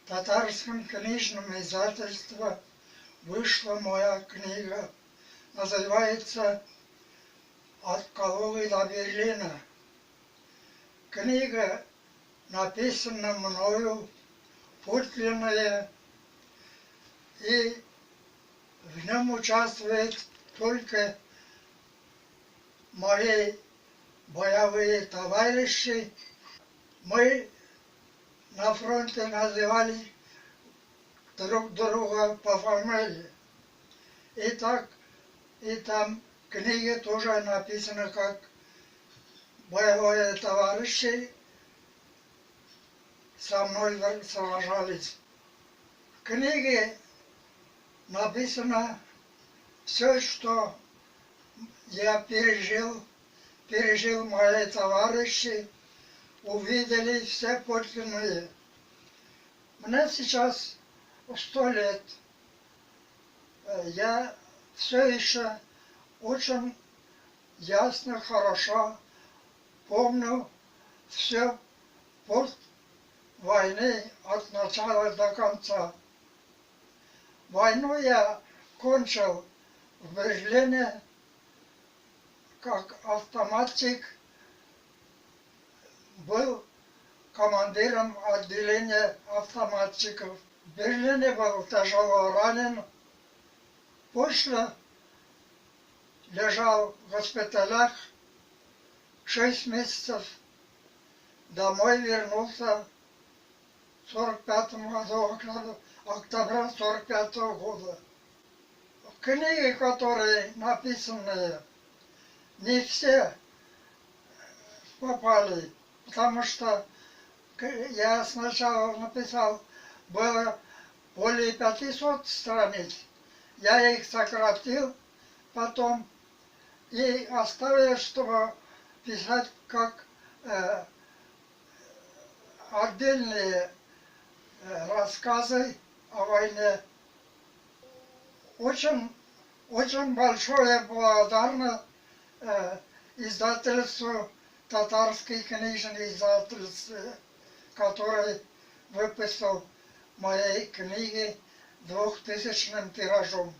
татарском книжном издательстве вышла моя книга. Называется «От Калуги до Берлина». Книга написана мною, подлинная, и в нем участвуют только мои боевые товарищи. Мы на фронте называли друг друга по фамилии. И там в книге тоже написано, как боевые товарищи со мной сражались. В книге написано все, что я пережил мои товарищи, увидели все подлинные. Мне сейчас 100 лет. Я все еще очень ясно, хорошо помню все после войны от начала до конца. Войну я кончил в Берлине как автоматчик, был командиром отделения автоматчиков. В Берлине был тяжело ранен, после лежал в госпиталях 6 месяцев. Домой вернулся в 45 году, октября 45 года. Книги, которые написаны, не все попали, потому что я сначала написал, было более 500 страниц. Я их сократил потом и оставил, чтобы писать как отдельные рассказы о войне. Очень большое благодарна издательству «Татарский книжный издательство», который выпустил мои книги 2000-м тиражом.